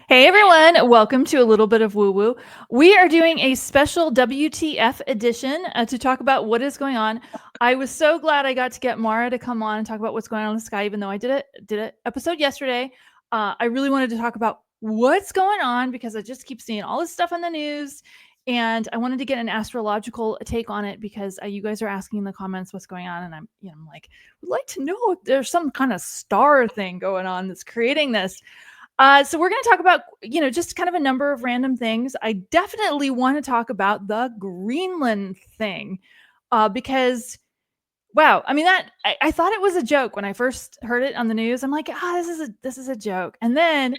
Hey everyone, welcome to a little bit of woo woo. We are doing a special WTF edition to talk about what is going on. I was so glad I got to get Mara to come on and talk about what's going on in the sky, even though I did an episode yesterday. I really wanted to talk about what's going on because I just keep seeing all this stuff on the news, and I wanted to get an astrological take on it because you guys are asking in the comments what's going on, and I'm like, would like to know if there's some kind of star thing going on that's creating this. So we're going to talk about, just kind of a number of random things. I definitely want to talk about the Greenland thing because, wow, I mean, I thought it was a joke when I first heard it on the news. I'm like, this is a joke. And then,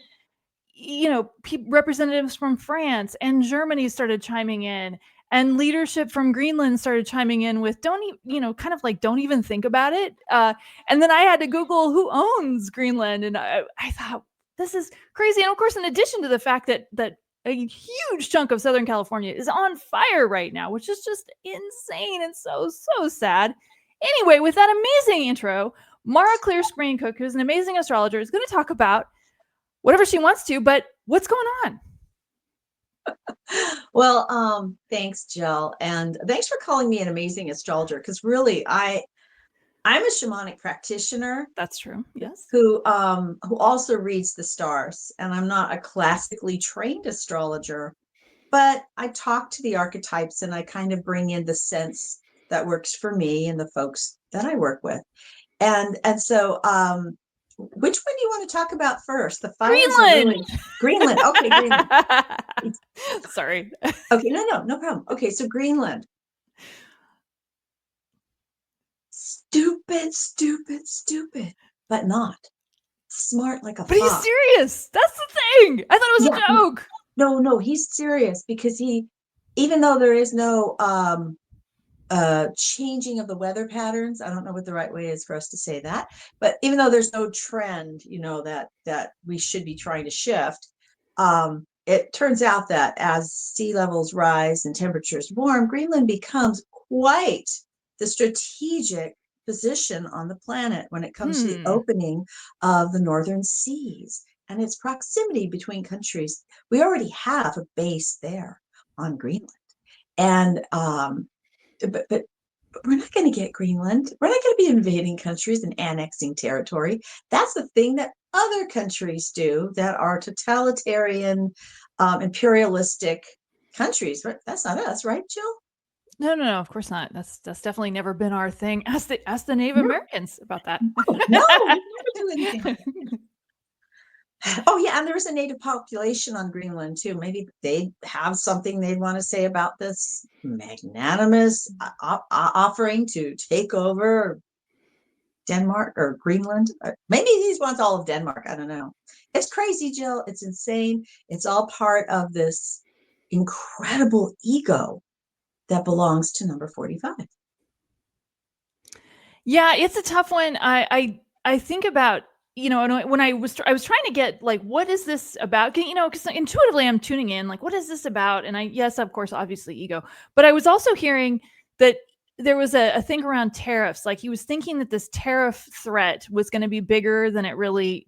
representatives from France and Germany started chiming in, and leadership from Greenland started chiming in with don't even think about it. And then I had to Google who owns Greenland, and I thought, this is crazy. And of course, in addition to the fact that a huge chunk of Southern California is on fire right now, which is just insane and so sad. Anyway, with that amazing intro, Mara Clear Screen Cook, who's an amazing astrologer, is going to talk about whatever she wants to, but what's going on? Well, thanks, Jill, and thanks for calling me an amazing astrologer, because really I'm a shamanic practitioner. That's true. Yes. Who also reads the stars, and I'm not a classically trained astrologer, but I talk to the archetypes and I kind of bring in the sense that works for me and the folks that I work with. And so which one do you want to talk about first? The fires Greenland. are really Greenland. Okay, Greenland. Sorry. Okay, no problem. Okay, so Greenland. Stupid, but not smart like a But he's fox. serious. That's the thing. I thought it was a joke. No, he's serious, because even though there is no changing of the weather patterns, I don't know what the right way is for us to say that, but even though there's no trend, that we should be trying to shift, it turns out that as sea levels rise and temperatures warm, Greenland becomes quite the strategic position on the planet when it comes to the opening of the northern seas and its proximity between countries. We already have a base there on Greenland, and but we're not going to get Greenland. We're not going to be invading countries and annexing territory. That's the thing that other countries do that are totalitarian, imperialistic countries. That's not us, right, Jill? No, of course not. That's definitely never been our thing. Ask the Native Americans about that. No, we never do anything like that. Oh yeah, and there's a native population on Greenland too. Maybe they have something they'd want to say about this magnanimous offering to take over Denmark or Greenland. Maybe he wants all of Denmark. I don't know. It's crazy, Jill. It's insane. It's all part of this incredible ego that belongs to number 45. Yeah, it's a tough one. I think about, when I was trying to get, like, what is this about? Because intuitively I'm tuning in, like, what is this about? And yes, of course, obviously ego, but I was also hearing that there was a thing around tariffs. Like, he was thinking that this tariff threat was going to be bigger than it really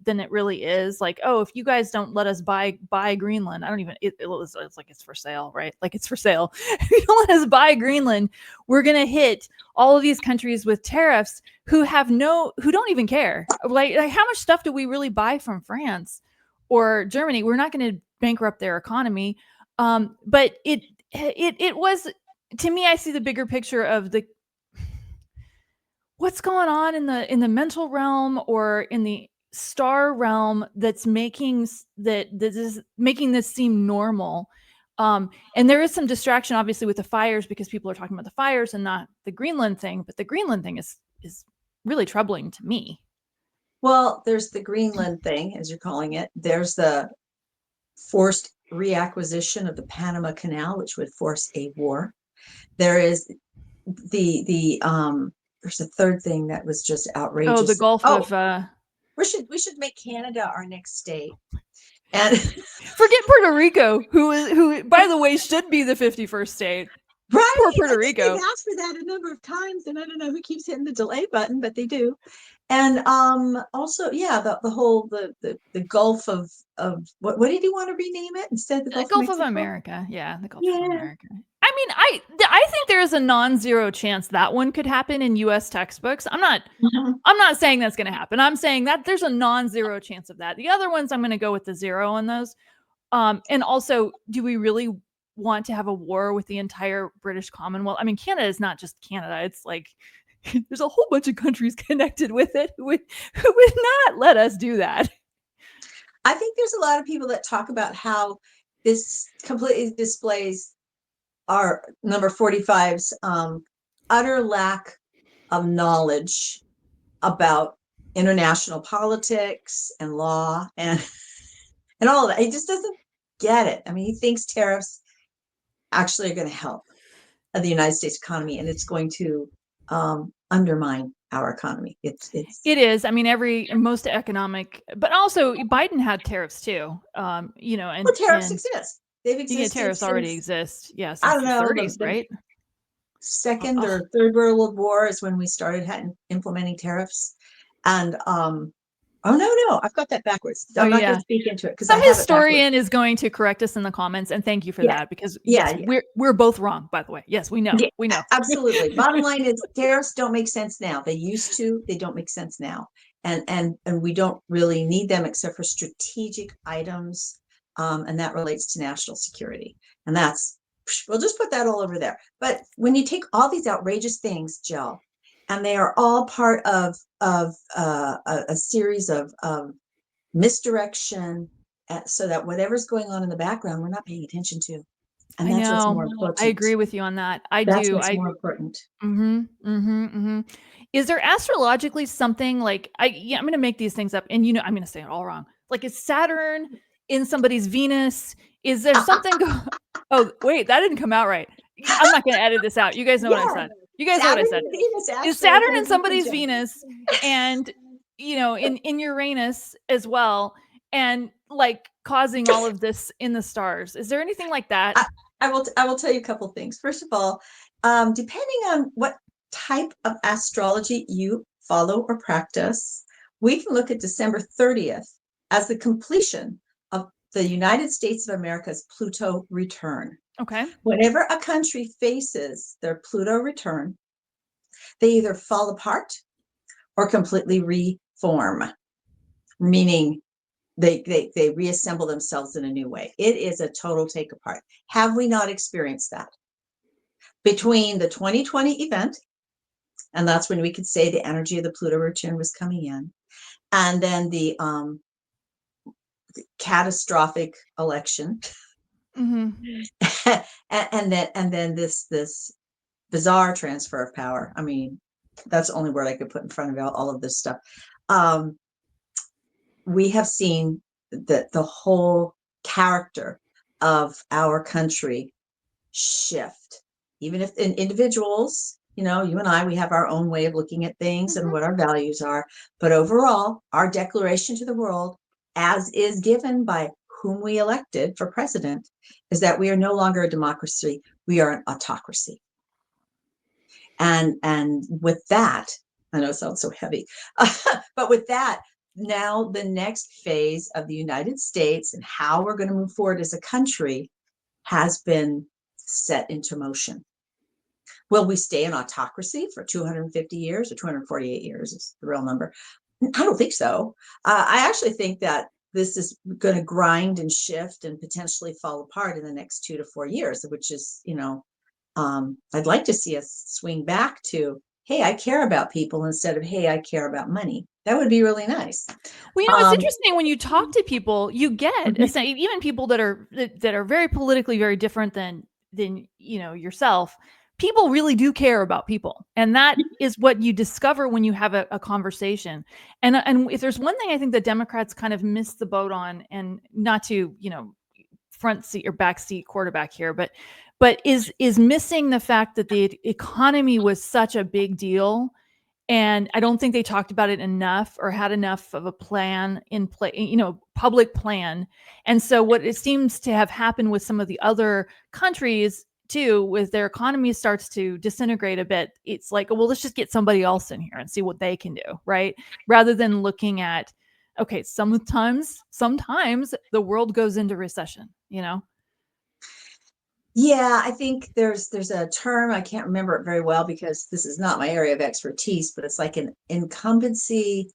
is. Like, oh, if you guys don't let us buy Greenland, I don't even, it's like, it's for sale, right? Like, it's for sale. If you don't let us buy Greenland, we're going to hit all of these countries with tariffs who don't even care. Like, how much stuff do we really buy from France or Germany? We're not going to bankrupt their economy. But it was, to me, I see the bigger picture of what's going on in the mental realm or in the star realm that's making this seem normal. And there is some distraction, obviously, with the fires, because people are talking about the fires and not the Greenland thing. But the Greenland thing is really troubling to me. Well, there's the Greenland thing, as you're calling it. There's the forced reacquisition of the Panama Canal, which would force a war. There is there's a third thing that was just outrageous. Oh, the Gulf of we should make Canada our next state. And forget Puerto Rico, who by the way should be the 51st state. Right. Poor Puerto Rico. They've asked for that a number of times, and I don't know who keeps hitting the delay button, but they do. And also, yeah, the whole the Gulf of what did you want to rename it instead of the The Gulf of Gulf of Mexico? America. Yeah, the Gulf of Yeah. America. I mean, I think there is a non-zero chance that one could happen in US textbooks. Mhm. I'm not saying that's going to happen. I'm saying that there's a non-zero chance of that. The other ones I'm going to go with the zero on those. And also, do we really want to have a war with the entire British Commonwealth? I mean, Canada is not just Canada. It's like there's a whole bunch of countries connected with it who would not let us do that. I think there's a lot of people that talk about how this completely displays our number 45's utter lack of knowledge about international politics and law and all of that. He just doesn't get it. I mean, he thinks tariffs actually are going to help the United States economy, and it's going to undermine our economy. It's It is. I mean, most economic, but also Biden had tariffs too. well, tariffs And exist. They've yeah, existed tariffs already since, exist. Yeah, I since don't the know, 30s, the right? Second Oh, or Third World War is when we started implementing tariffs. And oh no, I've got that backwards. oh I'm not going yeah. to speak into it because I Some have it backwards. historian is going to correct us in the comments, and thank you for Yeah, that because yeah, yes, yeah. we're both wrong. By the way, yes, we know, Yeah, we know. absolutely. Bottom line is tariffs don't make sense now. They used to, they don't make sense now. And we don't really need them except for strategic items. And that relates to national security. And that's, we'll just put that all over there. But when you take all these outrageous things, Jill, and they are all part of a series of misdirection, so that whatever's going on in the background, we're not paying attention to. And I that's what's know. more I important. agree with you on that. I That's do. what's I more important. Mhm, mhm, mhm. Is there astrologically something like I'm gonna make these things up, and I'm gonna say it all wrong. Like, is Saturn in somebody's Venus? Is there something go Oh, wait, that didn't come out right. I'm not gonna edit this out. You guys know what I Yeah, said. You guys know what I Saturn said. and Venus Is actually Saturn kind in of look at each somebody's other. Venus and, in Uranus as well, and, like, causing all of this in the stars? Is there anything like that? I will tell you a couple things. First of all, depending on what type of astrology you follow or practice, we can look at December 30th as the completion of the United States of America's Pluto return. Okay. Whenever a country faces their Pluto return, they either fall apart or completely reform, meaning they reassemble themselves in a new way. It is a total take apart. Have we not experienced that between the 2020 event, and that's when we could say the energy of the Pluto return was coming in, and then the catastrophic election, Mhm. and then this bizarre transfer of power. I mean, that's the only word I could put in front of all of this stuff. Um, we have seen that the whole character of our country shift. Even if in individuals, you and I, we have our own way of looking at things and Mhm. what our values are. But overall, our declaration to the world, as is given by whom we elected for president, is that we are no longer a democracy, we are an autocracy. And with that, I know it sounds so heavy, but with that, now the next phase of the United States and how we're going to move forward as a country has been set into motion. Will we stay in autocracy for 250 years or 248 years is the real number? I don't think so. I actually think that this is going to grind and shift and potentially fall apart in the next 2 to 4 years, which is, I'd like to see us swing back to, hey, I care about people instead of, hey, I care about money. That would be really nice. Well, it's Um, interesting when you talk to people, you get even people that are very politically very different than yourself. People really do care about people, and that is what you discover when you have a conversation. And if there's one thing I think the Democrats kind of missed the boat on, and not to front seat or back seat quarterback here, but is missing the fact that the economy was such a big deal, and I don't think they talked about it enough or had enough of a plan in play, public plan. And so what it seems to have happened with some of the other countries too, with their economy starts to disintegrate a bit, it's like, well, let's just get somebody else in here and see what they can do, right? Rather than looking at, okay, sometimes the world goes into recession, you know? Yeah, I think there's a term, I can't remember it very well because this is not my area of expertise, but it's like an incumbency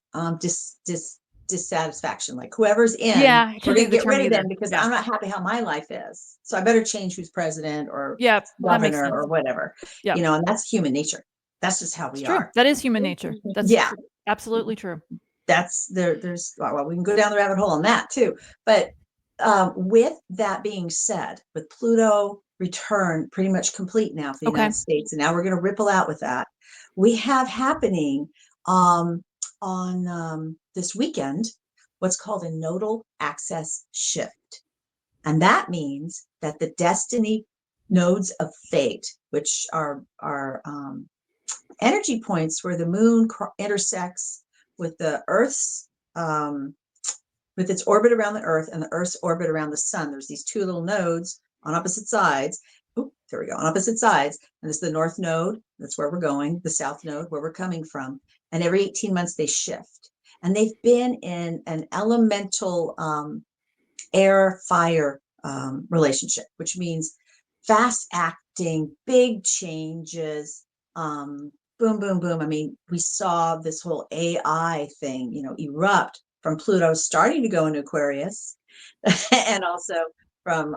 dissatisfaction. Like whoever's in, Yeah, I we're can't think gonna of the get term rid of either. them because Yeah. I'm not happy how my life is. So I better change who's president or Yeah, that makes governor sense. or whatever. Yeah. And that's human nature. That's just how It's we true. are. That is human nature. That's Yeah, absolutely true. that's there's well, we can go down the rabbit hole on that too. But with that being said, with Pluto return pretty much complete now for the Okay. United States, and now we're going to ripple out with that, we have happening on this weekend what's called a nodal axis shift. And that means that the destiny nodes of fate, which are energy points where the moon intersects with the Earth's with its orbit around the Earth and the Earth's orbit around the sun. There's these two little nodes on opposite sides. Oh, there we go, on opposite sides. And this is the north node, that's where we're going, the south node, where we're coming from. And every 18 months they shift. And they've been in an elemental air fire relationship, which means fast acting, big changes, boom, boom, boom. I mean, we saw this whole AI thing, erupt from Pluto starting to go into Aquarius, and also from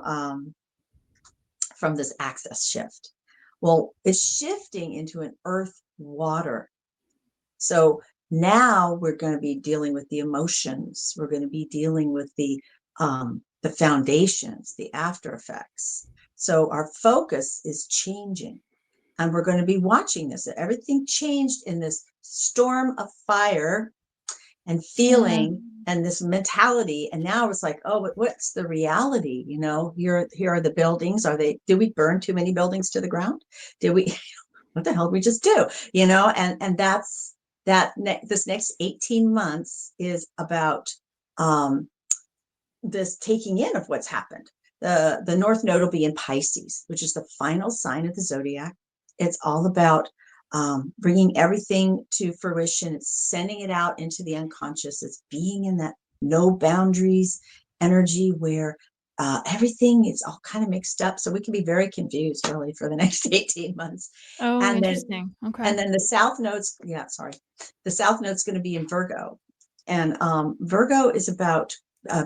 from this axis shift. Well, it's shifting into an Earth water. So now we're going to be dealing with the emotions. We're going to be dealing with the foundations, the after effects. So our focus is changing, and we're going to be watching this. Everything changed in this storm of fire and feeling and this mentality. And now it's like, oh, but what's the reality? Here are the buildings. Did we burn too many buildings to the ground? Did we, what the hell did we just do? And that's this next 18 months is about this taking in of what's happened. The North Node will be in Pisces, which is the final sign of the zodiac. It's all about bringing everything to fruition. It's sending it out into the unconscious. It's being in that no boundaries energy where everything is all kind of mixed up. So we can be very confused really for the next 18 months. Oh, And then interesting. Okay. and then the South Node's, the South Node's going to be in Virgo. And Virgo is about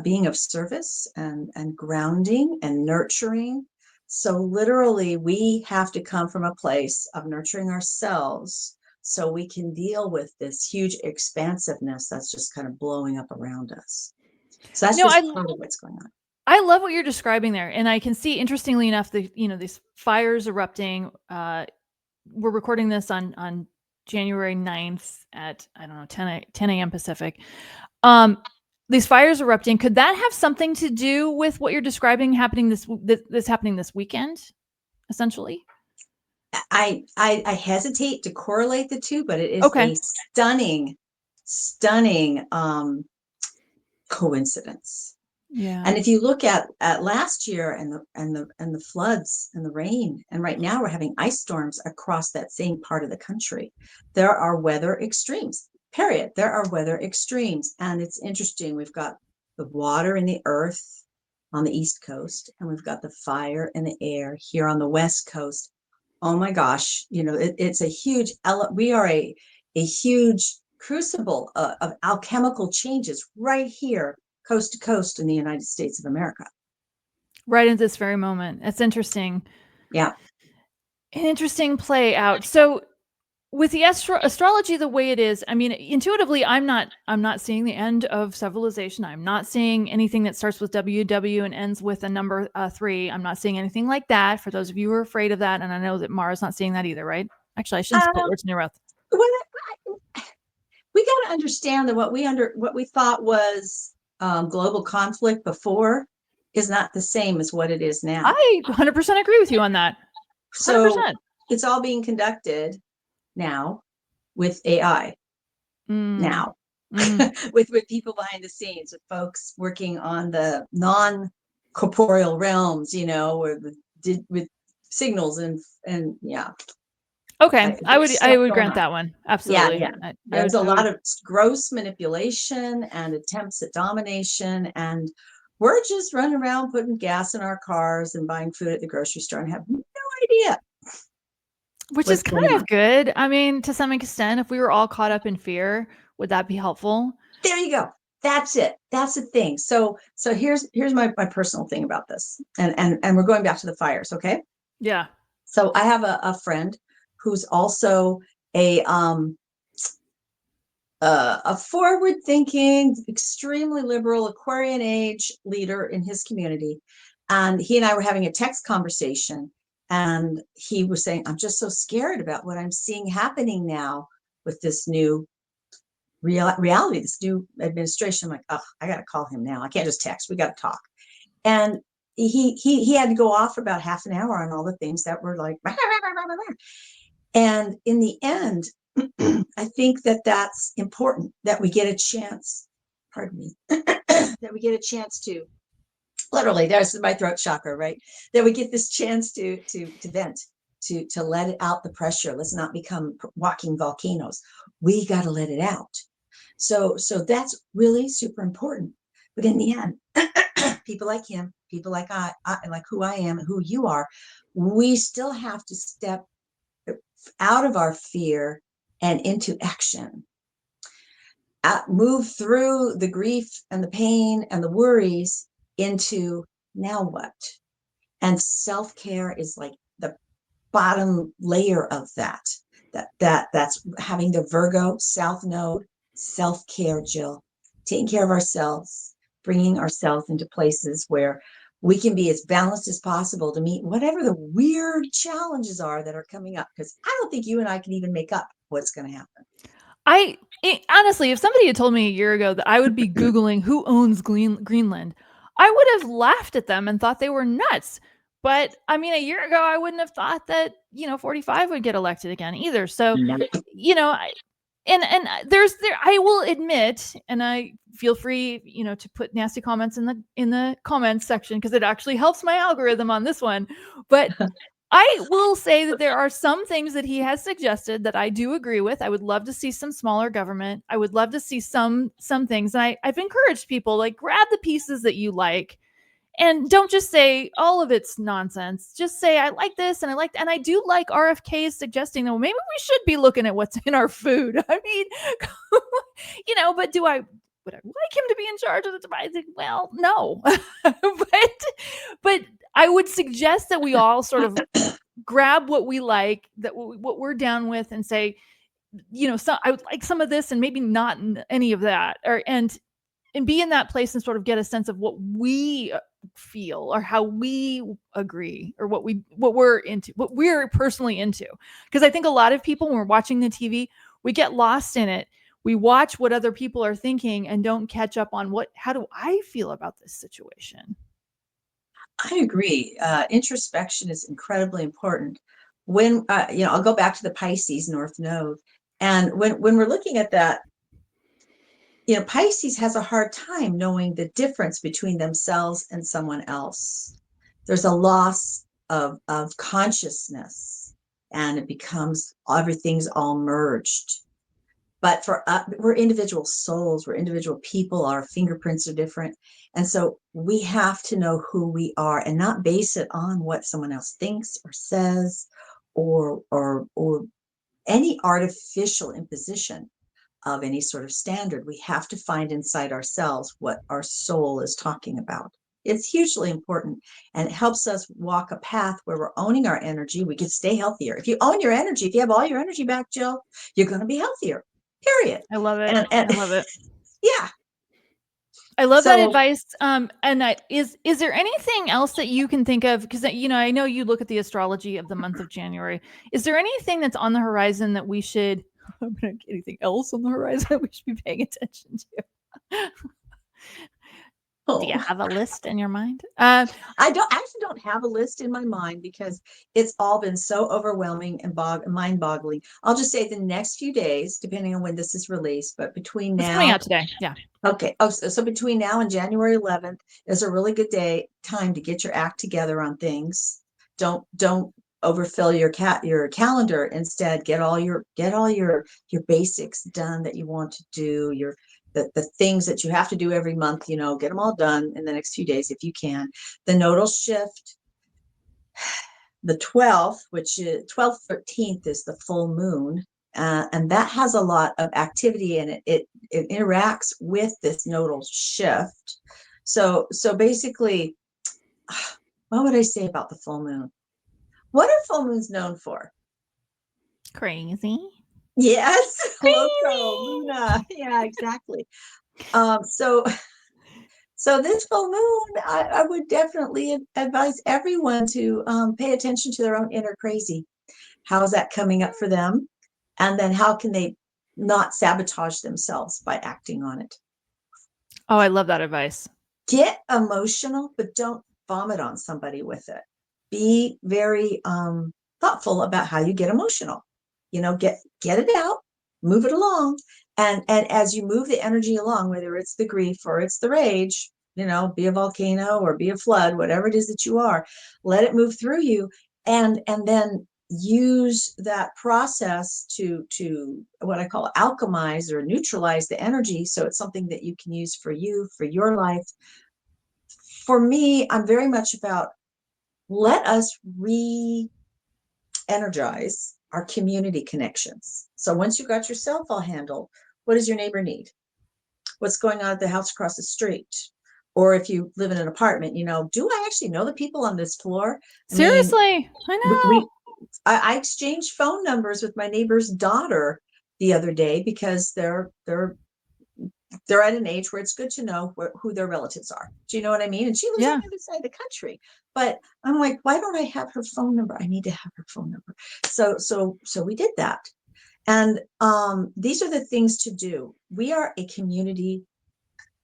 being of service and grounding and nurturing. So literally, we have to come from a place of nurturing ourselves so we can deal with this huge expansiveness that's just kind of blowing up around us. So that's No, just part of what's going on. I love what you're describing there, and I can see, interestingly enough, these fires erupting. We're recording this on January 9th at, I don't know, 10 a.m. Pacific. These fires erupting, could that have something to do with what you're describing happening this happening this weekend, essentially? I hesitate to correlate the two, but it is Okay. a stunning coincidence. Yeah. And if you look at last year and the floods and the rain, and right now we're having ice storms across that same part of the country. There are weather extremes. Period. There are weather extremes, and it's interesting. We've got the water and the earth on the East Coast, and we've got the fire and the air here on the West Coast. Oh my gosh, it's a huge. We are a huge crucible of alchemical changes right here coast to coast in the United States of America. Right at this very moment. It's interesting. Yeah. An interesting play out. So with the astrology the way it is, I mean, intuitively, I'm not seeing the end of civilization. I'm not seeing anything that starts with WW and ends with a number 3. I'm not seeing anything like that. For those of you who are afraid of that, and I know that Mara's not seeing that either, right? Actually, I shouldn't split words in your mouth. Well, we got to understand that what we thought was global conflict before is not the same as what it is now. I 100% agree with you on that. 100%. So it's all being conducted now with AI. Now, with people behind the scenes, with folks working on the non-corporeal realms, with signals and yeah. Okay, There's I stuff would going grant on. that one. Yeah, Absolutely. yeah. There's a I lot would. of gross manipulation and attempts at domination, and we're just running around putting gas in our cars and buying food at the grocery store and have no idea Which is what's kind going of on. good. I mean, to some extent, if we were all caught up in fear, would that be helpful? There you go. That's it. That's the thing. So here's my personal thing about this, and we're going back to the fires. Okay. Yeah. So I have a friend who's also a um a forward thinking, extremely liberal Aquarian age leader in his community. And he and I were having a text conversation. And he was saying, I'm just so scared about what I'm seeing happening now with this new reality, this new administration. I'm like, oh, I got to call him now. I can't just text. We got to talk. And he had to go off for about half an hour on all the things that were like, and in the end, I think that that's important that we get a chance, pardon me, that we get a chance to literally, there's my throat chakra, right? That we get this chance to vent, to let it out the pressure. Let's not become walking volcanoes. We got to let it out. So that's really super important. But in the end, people like him, people like I like who I am and who you are, we still have to step out of our fear and into action. Move through the grief and the pain and the worries into now what? And self-care is like the bottom layer of that. That's having the Virgo South Node, self-care, Jill, taking care of ourselves, bringing ourselves into places where we can be as balanced as possible to meet whatever the weird challenges are that are coming up. Because I don't think you and I can even make up what's going to happen. Honestly, if somebody had told me a year ago that I would be Googling who owns Greenland, I would have laughed at them and thought they were nuts. But I mean, a year ago, I wouldn't have thought that, 45 would get elected again either. So, you know, I will admit, and I feel free, to put nasty comments in the comments section because it actually helps my algorithm on this one. But I will say that there are some things that he has suggested that I do agree with. I would love to see some smaller government. I would love to see some things. And I've encouraged people, like, grab the pieces that you like and don't just say all of it's nonsense. Just say I like this and and I do like RFK's suggesting that, well, maybe we should be looking at what's in our food. I mean, but would I like him to be in charge of the device? Well, no. but I would suggest that we all sort of grab what we like, that what we're down with, and say, I would like some of this and maybe not any of that, and be in that place and sort of get a sense of what we feel or how we agree or what we're into, what we're personally into. Because I think a lot of people, when we're watching the TV, we get lost in it. We watch what other people are thinking and don't catch up on how do I feel about this situation. I agree. Introspection is incredibly important. When I'll go back to the Pisces North Node, and when we're looking at that, Pisces has a hard time knowing the difference between themselves and someone else. There's a loss of consciousness, and it becomes everything's all merged. But for us, we're individual souls, we're individual people, our fingerprints are different. And so we have to know who we are and not base it on what someone else thinks or says, or any artificial imposition of any sort of standard. We have to find inside ourselves what our soul is talking about. It's hugely important, and it helps us walk a path where we're owning our energy. We can stay healthier. If you own your energy, if you have all your energy back, Jill, you're going to be healthier, period. I love it. And I love it. yeah. I love that So, advice. Is there anything else that you can think of? Because I know you look at the astrology of the month of January. Is there anything that's on the horizon that we should? Anything else on the horizon that we should be paying attention to? Do you have a list in your mind? I actually don't have a list in my mind because it's all been so overwhelming and mind boggling. I'll just say the next few days, depending on when this is released, but between It's coming now, out today. Yeah. okay. Oh, so between now and January 11th is a really good time to get your act together on things. Don't overfill your calendar. Instead, get all your basics done that you want to do, the things that you have to do every month, get them all done in the next few days if you can. The nodal shift, the 12th, which is 12th, 13th is the full moon. And that has a lot of activity, and it interacts with this nodal shift. So basically, what would I say about the full moon? What are full moons known for? Crazy. Yes, Loco, Crazy. Luna. Yeah, exactly. So this full moon, I would definitely advise everyone to pay attention to their own inner crazy. How is that coming up for them? And then how can they not sabotage themselves by acting on it? Oh, I love that advice. Get emotional, but don't vomit on somebody with it. Be very thoughtful about how you get emotional. Get it out, move it along, and as you move the energy along, whether it's the grief or it's the rage, be a volcano or be a flood, whatever it is that you are, let it move through you, and then use that process to what I call alchemize or neutralize the energy, so it's something that you can use for you, for your life. For me, I'm very much about, let us re-energize our community connections. So once you got yourself all handled, what does your neighbor need? What's going on at the house across the street? Or if you live in an apartment, do I actually know the people on this floor? I mean, Seriously, I we, know. we I exchanged phone numbers with my neighbor's daughter the other day, because they're at an age where it's good to know who their relatives are. Do you know what I mean? And she lives on Yeah. the other side of the country. But I'm like, why don't I have her phone number? I need to have her phone number. So we did that. And these are the things to do. We are a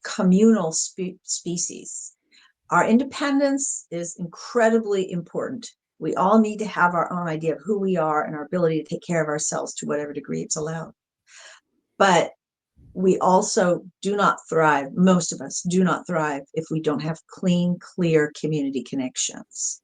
communal species. Our independence is incredibly important. We all need to have our own idea of who we are and our ability to take care of ourselves to whatever degree it's allowed. But we also do not thrive, most of us do not thrive, if we don't have clean, clear community connections.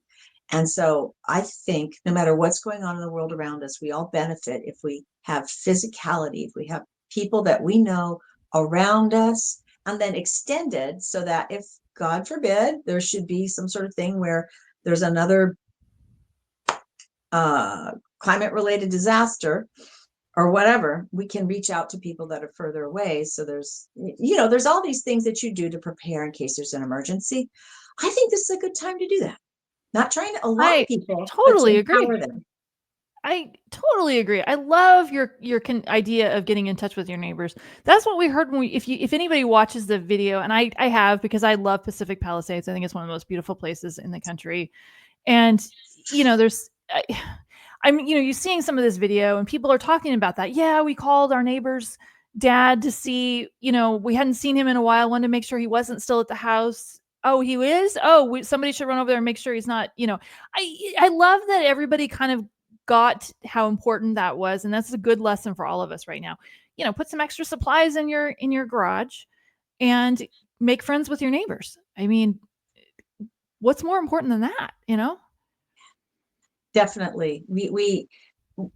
And so I think no matter what's going on in the world around us, we all benefit if we have physicality, if we have people that we know around us, and then extended, so that if, God forbid, there should be some sort of thing where there's another climate related disaster or whatever, we can reach out to people that are further away. So there's all these things that you do to prepare in case there's an emergency. I think this is a good time to do that. Not trying to alarm I people, but to totally agree. empower them. I totally agree. I love your idea of getting in touch with your neighbors. That's what we heard when if anybody watches the video, and I have, because I love Pacific Palisades. I think it's one of the most beautiful places in the country. And there's I'm you're seeing some of this video and people are talking about that. Yeah, we called our neighbor's dad to see, we hadn't seen him in a while, wanted to make sure he wasn't still at the house. Oh, he is? Oh, somebody should run over there and make sure he's not, I love that everybody kind of got how important that was, and that's a good lesson for all of us right now. Put some extra supplies in your garage and make friends with your neighbors. I mean, what's more important than that? Definitely.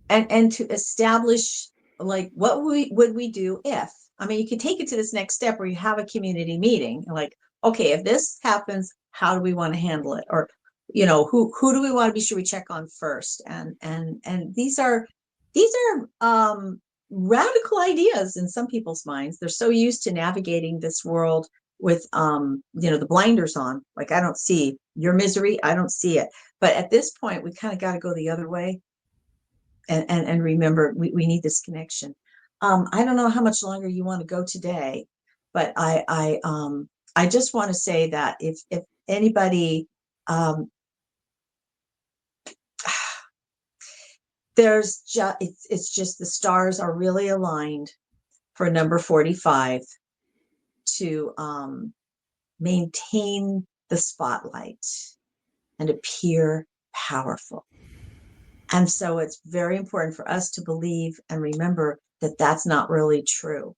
And to establish, like, what would we do if, I mean, you can take it to this next step where you have a community meeting, like, okay, if this happens, how do we want to handle it? Or, who do we want to be sure we check on first? And these are radical ideas in some people's minds. They're so used to navigating this world with the blinders on. Like, I don't see your misery, I don't see it. But at this point, we kind of got to go the other way, and remember, we need this connection. I don't know how much longer you want to go today, but I just want to say that if anybody, it's just the stars are really aligned for number 45 to maintain the spotlight and appear powerful. And so it's very important for us to believe and remember that that's not really true.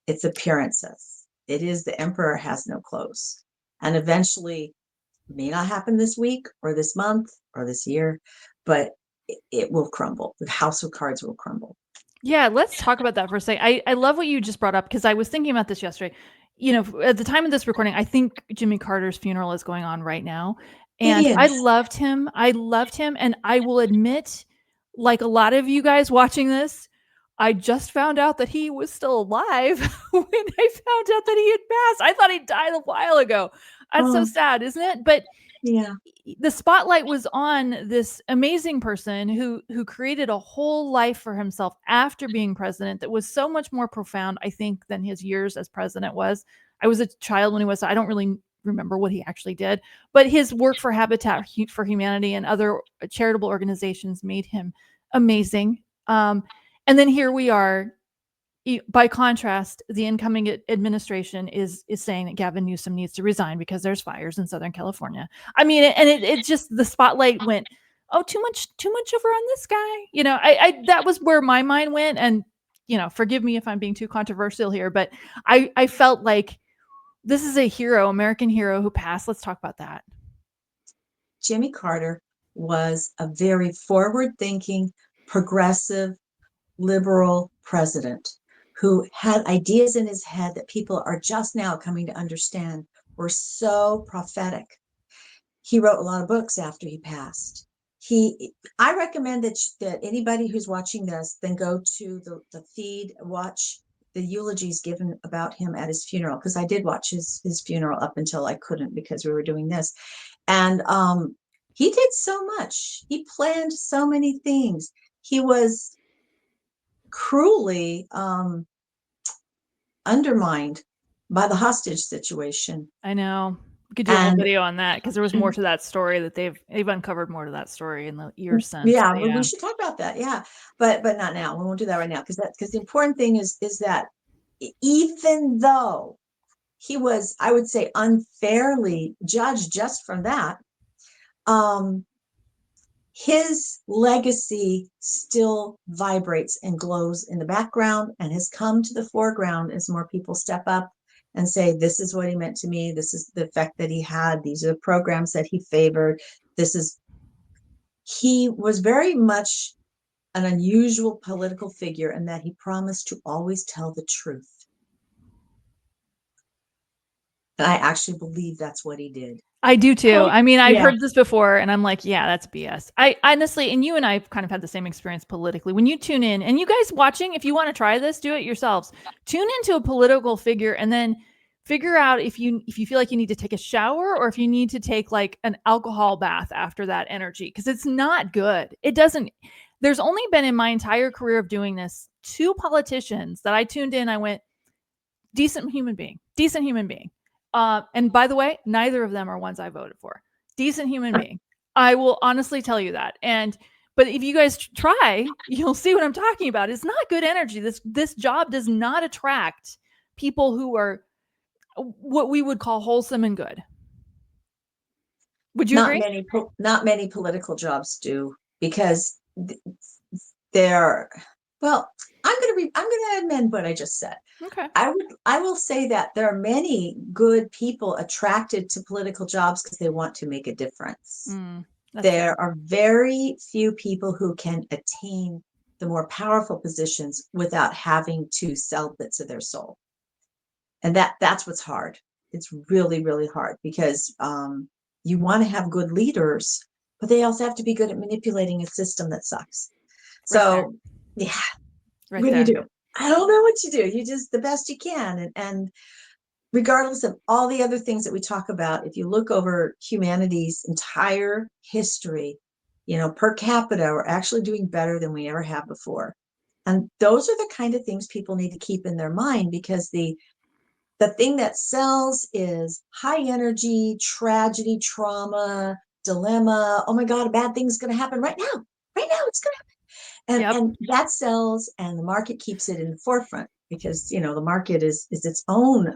It's appearances. It is the emperor has no clothes. And eventually may not happen this week or this month or this year, but it will crumble. The house of cards will crumble. Yeah, let's talk about that for a second. I love what you just brought up because I was thinking about this yesterday. You know, at the time of this recording, I think Jimmy Carter's funeral is going on right now. It And I is. loved him. I loved him. And I will admit, like a lot of you guys watching this, I just found out that he was still alive when I found out that he had passed. I thought he died a while ago. That's so Oh, sad, isn't it? But yeah. the spotlight was on this amazing person who created a whole life for himself after being president that was so much more profound, I think, than his years as president was. I was a child when he was, so I don't really remember what he actually did, but his work for Habitat for Humanity and other charitable organizations made him amazing. And then here we are. By contrast, the incoming administration is saying that Gavin Newsom needs to resign because there's fires in Southern California. I mean, and it just the spotlight went, oh, too much over on this guy. You know, I that was where my mind went. And you know, forgive me if I'm being too controversial here, but I felt like this is a hero, American hero who passed. Let's talk about that. Jimmy Carter was a very forward-thinking, progressive, liberal president who had ideas in his head that people are just now coming to understand were so prophetic. He wrote a lot of books after he passed. I recommend that anybody who's watching this then go to the feed, watch the eulogies given about him at his funeral, because I did watch his funeral up until I couldn't because we were doing this. And he did so much. He planned so many things. He was cruelly undermined by the hostage situation. I know. We could do a whole And video on that because there was more to that story that they've uncovered more to that story in the years since. yeah, But we yeah. should talk about that. Yeah, but not now. We won't do that right now because the important thing is that even though he was, I would say, unfairly judged just from that, um, his legacy still vibrates and glows in the background and has come to the foreground as more people step up and say, this is what he meant to me. This is the effect that he had. These are the programs that he favored. He was very much an unusual political figure in that he promised to always tell the truth. And I actually believe that's what he did. I do too. I mean, I've Yeah. heard this before and I'm like, yeah, that's BS. I honestly, and you and I have kind of had the same experience politically. When you tune in, and you guys watching, if you want to try this, do it yourselves. Tune into a political figure and then figure out if you feel like you need to take a shower or if you need to take like an alcohol bath after that energy, because it's not good. It doesn't. There's only been in my entire career of doing this 2 politicians that I tuned in. I went, decent human being, decent human being. And by the way, neither of them are ones I voted for. Decent human being. I will honestly tell you that. And but if you guys try, you'll see what I'm talking about. It's not good energy. This job does not attract people who are what we would call wholesome and good. Would you Not agree? many, not many political jobs do, because they're, well, I'm going to amend what I just said. Okay. I will say that there are many good people attracted to political jobs because they want to make a difference. That's fair. There are very few people who can attain the more powerful positions without having to sell bits of their soul. And that's what's hard. It's really, really hard because you want to have good leaders, but they also have to be good at manipulating a system that sucks. Right there. So, yeah, Right what do you there. do? I don't know what you do. You just the best you can. And regardless of all the other things that we talk about, if you look over humanity's entire history, per capita, we're actually doing better than we ever have before. And those are the kind of things people need to keep in their mind, because the thing that sells is high energy, tragedy, trauma, dilemma. Oh my God, a bad thing's going to happen right now. Right now, it's going to happen. Yep. And that sells, and the market keeps it in the forefront because, the market is its own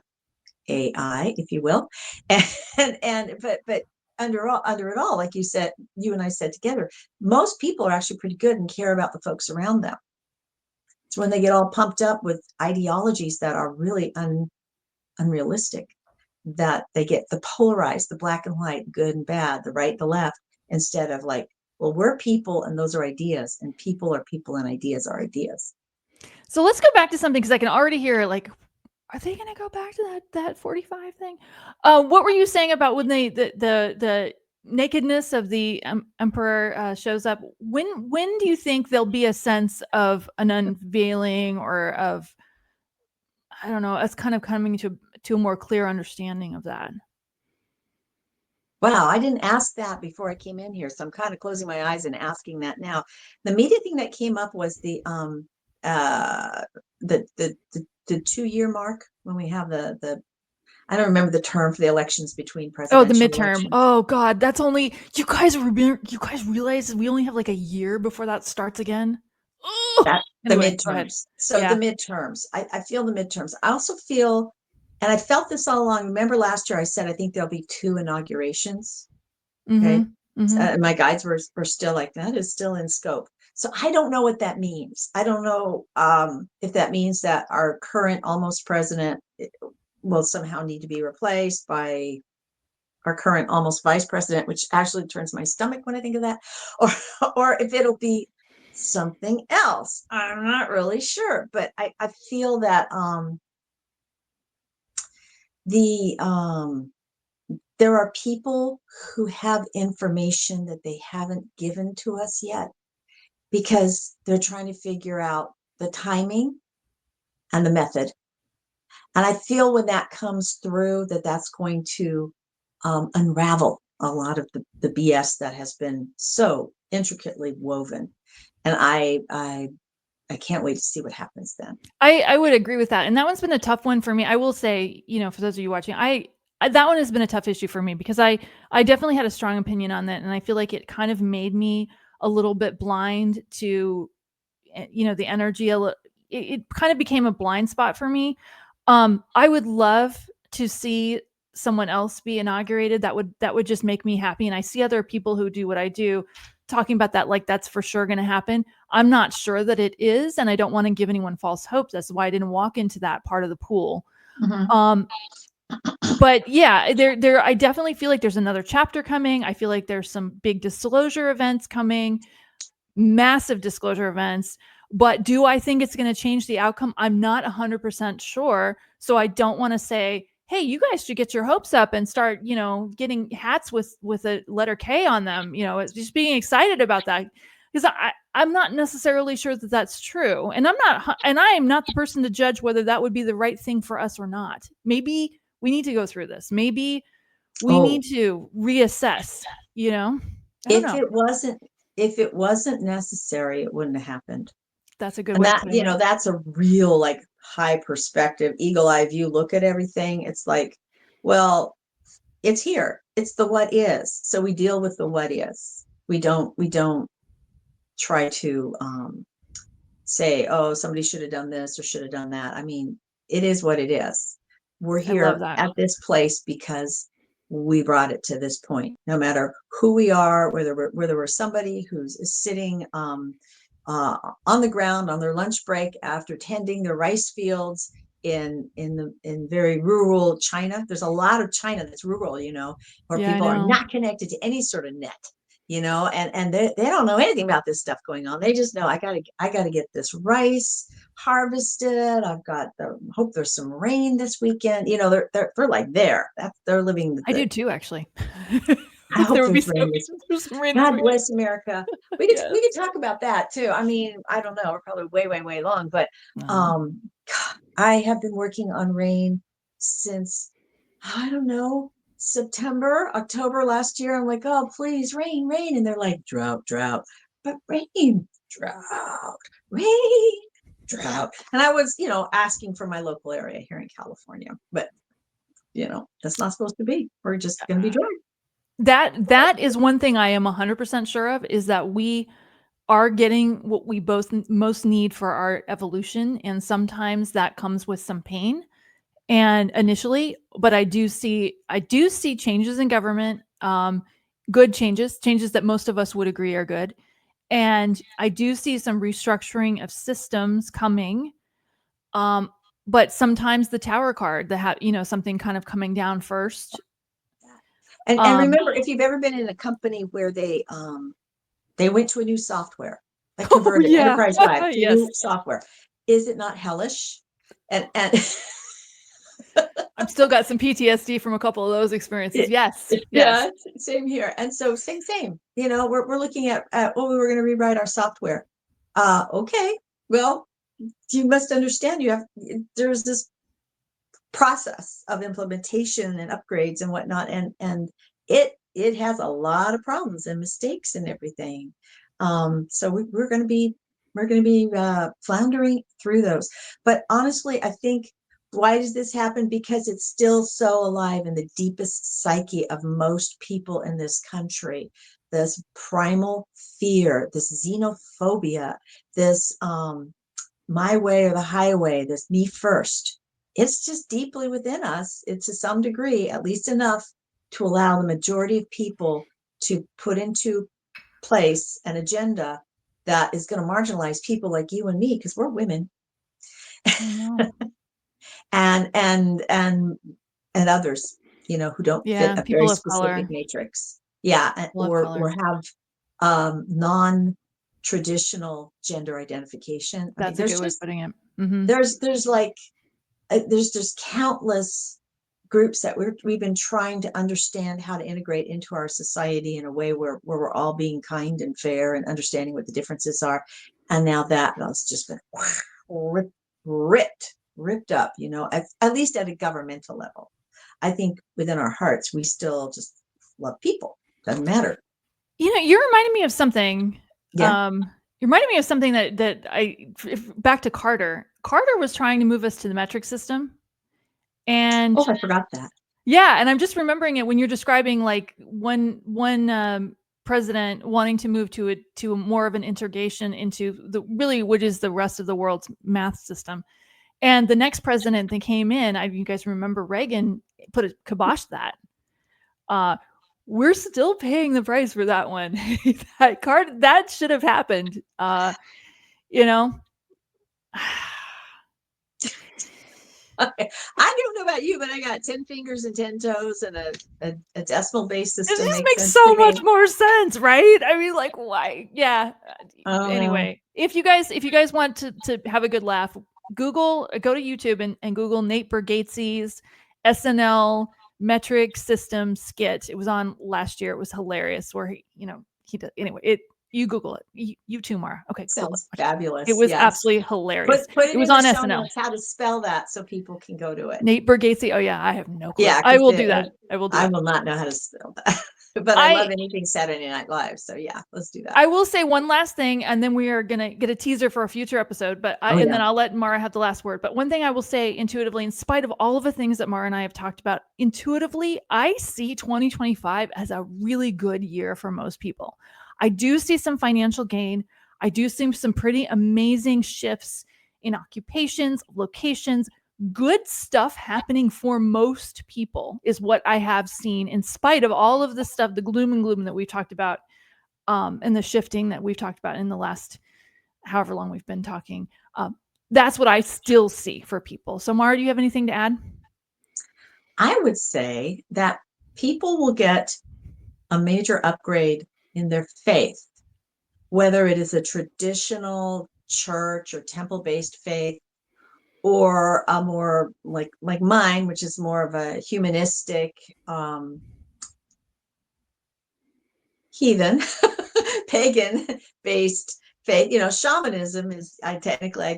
AI, if you will. But under it all, like you and I said together, most people are actually pretty good and care about the folks around them. It's when they get all pumped up with ideologies that are really unrealistic that they get the polarized, the black and white, good and bad, the right, the left, instead of like, well, we're people and those are ideas, and people are people and ideas are ideas. So let's go back to something because I can already hear like, are they going to go back to that 45 thing? What were you saying about when the nakedness of the emperor shows up? When do you think there'll be a sense of an unveiling or of, I don't know, us kind of coming to a more clear understanding of that? Wow, I didn't ask that before I came in here, so I'm kind of closing my eyes and asking that now. The immediate thing that came up was uh the 2 year mark when we have the I don't remember the term for the elections between Oh, the presidential midterm. elections. Oh God, that's only you guys. You guys realize we only have like a year before that starts again. Oh, That the anyway, go ahead. midterms. So the Yeah. midterms. I feel the midterms. I also feel, and I felt this all along. Remember last year I said I think there'll be 2 inaugurations. Okay. Mm-hmm. Mm-hmm. My guides were still like, that is still in scope. So I don't know what that means. I don't know if that means that our current almost president will somehow need to be replaced by our current almost vice president, which actually turns my stomach when I think of that, or or if it'll be something else. I'm not really sure, but I feel that the there are people who have information that they haven't given to us yet because they're trying to figure out the timing and the method. And I feel when that comes through, that that's going to unravel a lot of the BS that has been so intricately woven. And I can't wait to see what happens then. I would agree with that, and that one's been a tough one for me. I will say, for those of you watching, that one has been a tough issue for me because I definitely had a strong opinion on that, and I feel like it kind of made me a little bit blind to the energy. It kind of became a blind spot for me. I would love to see someone else be inaugurated. That would just make me happy. And I see other people who do what I do talking about that like that's for sure going to happen. I'm not sure that it is, and I don't want to give anyone false hopes. That's why I didn't walk into that part of the pool. Mm-hmm. Um, but yeah, I definitely feel like there's another chapter coming. I feel like there's some big disclosure events coming, massive disclosure events. But do I think it's going to change the outcome? I'm not 100% sure. So I don't want to say, hey, you guys should get your hopes up and start, getting hats with a letter K on them. Just being excited about that because I'm not necessarily sure that that's true, and I am not the person to judge whether that would be the right thing for us or not. Maybe we need to go through this. Maybe we Oh, need to reassess. I don't if know. it wasn't if it wasn't necessary, it wouldn't have happened. That's a good And way of that, putting it. that's a real like high perspective, eagle eye view look at everything. It's like, well, it's here. It's the what is. So we deal with the what is. We don't try to say, oh, somebody should have done this or should have done that. I mean, it is what it is. We're I love here that. at this place because we brought it to this point. No matter who we are, whether we're somebody who's sitting on the ground on their lunch break after tending their rice fields in very rural China. There's a lot of China that's rural, where Yeah, I people are know. not connected to any sort of net, and they don't know anything about this stuff going on. They just know I gotta get this rice harvested. I've got the hope there's some rain this weekend. They're like they're living I the do too, actually. I If there hope would be there's some, rain this. there's some rain this God weekend. bless America. We could Yes. we could talk about that too. I mean, I don't know. We're probably way, way, way long, but Well, um, I have been working on rain since I don't know September, October last year. I'm like, oh, please, rain, rain, and they're like, drought, drought, but rain, drought, rain, drought. And I was, asking for my local area here in California, but that's not supposed to be. We're just going to be dry. that is one thing I am 100% sure of is that we are getting what we both most need for our evolution, and sometimes that comes with some pain. And initially, but I do see changes in government, good changes that most of us would agree are good. And I do see some restructuring of systems coming. but sometimes the Tower card, something kind of coming down first. And remember, if you've ever been in a company where they went to a new software, like Oh converted yeah. enterprise wide to Yes. new software, is it not hellish? And I've still got some PTSD from a couple of those experiences. Yes. Yes. yeah, same here. And so same. We're looking at we were going to rewrite our software. Okay, well, you must understand there's this process of implementation and upgrades and whatnot, and it has a lot of problems and mistakes and everything. So we're going to be floundering through those. But honestly, I think, why does this happen? Because it's still so alive in the deepest psyche of most people in this country. This primal fear, this xenophobia, this my way or the highway, this me first. It's just deeply within us. It's to some degree, at least enough to allow the majority of people to put into place an agenda that is going to marginalize people like you and me, because we're women. I know. And others, who don't fit Yeah. a very People of specific color. matrix. Yeah, People of or color. have non-traditional gender identification. I mean, That's a good way of putting it. there's like there's just countless groups that we've been trying to understand how to integrate into our society in a way where we're all being kind and fair and understanding what the differences are. And now that's just been ripped up, at least at a governmental level. I think within our hearts, we still just love people. Doesn't matter. You're reminding me of something. Yeah. You're reminding me of something back to Carter. Carter was trying to move us to the metric system. And Oh, I forgot that. yeah, and I'm just remembering it when you're describing like one president wanting to move to more of an integration into the really what is the rest of the world's math system. And the next president that came in, you guys remember Reagan put a kibosh that. We're still paying the price for that one. That should have happened. You know. Okay. I don't know about you, but I got 10 fingers and 10 toes, and a decimal based It system just makes makes sense to so much me. more sense, right? I mean, like, why? Yeah. Oh, no. Anyway, if you guys want to have a good laugh, go to YouTube and Google Nate Bargatze's SNL metric system skit. It was on last year. It was hilarious. Where he does anyway. You Google it. You too, Mara. Okay, cool. Sounds It fabulous. was Yes. absolutely Put hilarious. put It it was in the on show SNL. notes how to spell that so people can go to it. Nate Bargatze. Oh yeah, I have no clue. Yeah, I because will do that. I will do I that. will not know how to spell that. But I love I anything Saturday Night Live. So yeah, let's do that. I will say one last thing, and then we are gonna get a teaser for a future episode. Oh And yeah. then I'll let Mara have the last word. But one thing I will say intuitively, in spite of all of the things that Mara and I have talked about, intuitively, I see 2025 as a really good year for most people. I do see some financial gain. I do see some pretty amazing shifts in occupations, locations, good stuff happening for most people is what I have seen, in spite of all of the stuff, the gloom and gloom that we've talked about, and the shifting that we've talked about in the last however long we've been talking. That's what I still see for people. So, Mara, do you have anything to add? I would say that people will get a major upgrade in their faith, whether it is a traditional church or temple based faith, or a more like mine, which is more of a humanistic heathen pagan based faith. Shamanism is, I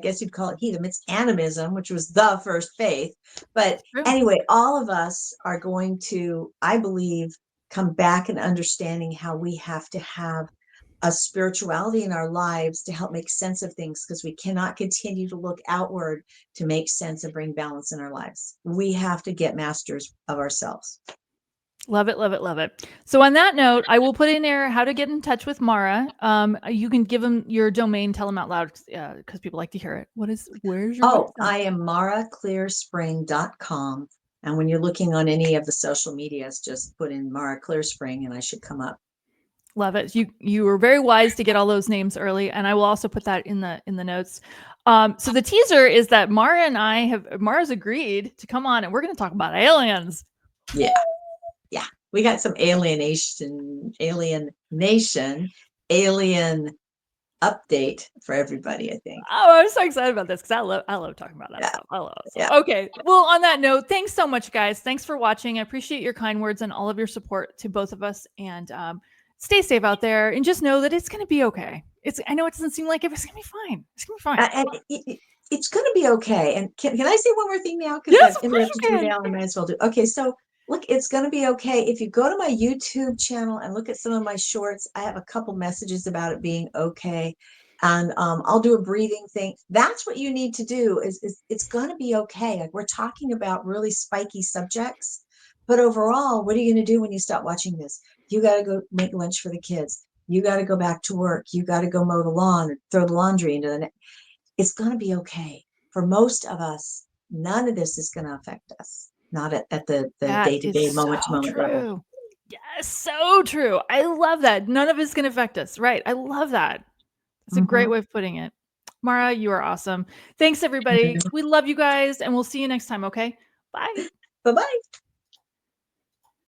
guess you'd call it heathen. It's animism, which was the first faith. But True. anyway, all of us are going to, I believe, come back and understanding how we have to have a spirituality in our lives to help make sense of things, because we cannot continue to look outward to make sense and bring balance in our lives. We have to get masters of ourselves. Love it, love it, love it. So on that note, I will put in there how to get in touch with Mara. You can give them your domain, tell them out loud, because people like to hear it. Where's your Oh, website? I am maraclearspring.com. And when you're looking on any of the social medias, just put in Mara Clearspring and I should come up. Love it. You were very wise to get all those names early, and I will also put that in the notes. So the teaser is that Mara's agreed to come on, and we're going to talk about aliens. Yeah. Yeah. We got some alien update for everybody, I think. Oh, I'm so excited about this because I love talking about that stuff. I love it. Yeah. Okay. Well, on that note, thanks so much, guys. Thanks for watching. I appreciate your kind words and all of your support to both of us. And stay safe out there, and just know that it's going to be okay. I know it doesn't seem like it, but it's going to be fine. It's going to be fine. And it's going to be okay. And can I say one more thing now? Because Yes, I've of course interrupted you you can. now, and I might as well do. Okay, so look, it's going to be okay. If you go to my YouTube channel and look at some of my shorts, I have a couple messages about it being okay. And I'll do a breathing thing. That's what you need to do is it's going to be okay. Like, we're talking about really spiky subjects, but overall, what are you going to do when you stop watching this? You got to go make lunch for the kids. You got to go back to work. You got to go mow the lawn or throw the laundry into the net. It's going to be okay. For most of us, none of this is going to affect us, not at the That is day-to-day, so moment-to-moment level. true. Yes, so true. I love that. None of it's going to affect us. Right. I love that. It's a great way of putting it. Mara, you are awesome. Thanks, everybody. We love you guys, and we'll see you next time, okay? Bye. Bye-bye.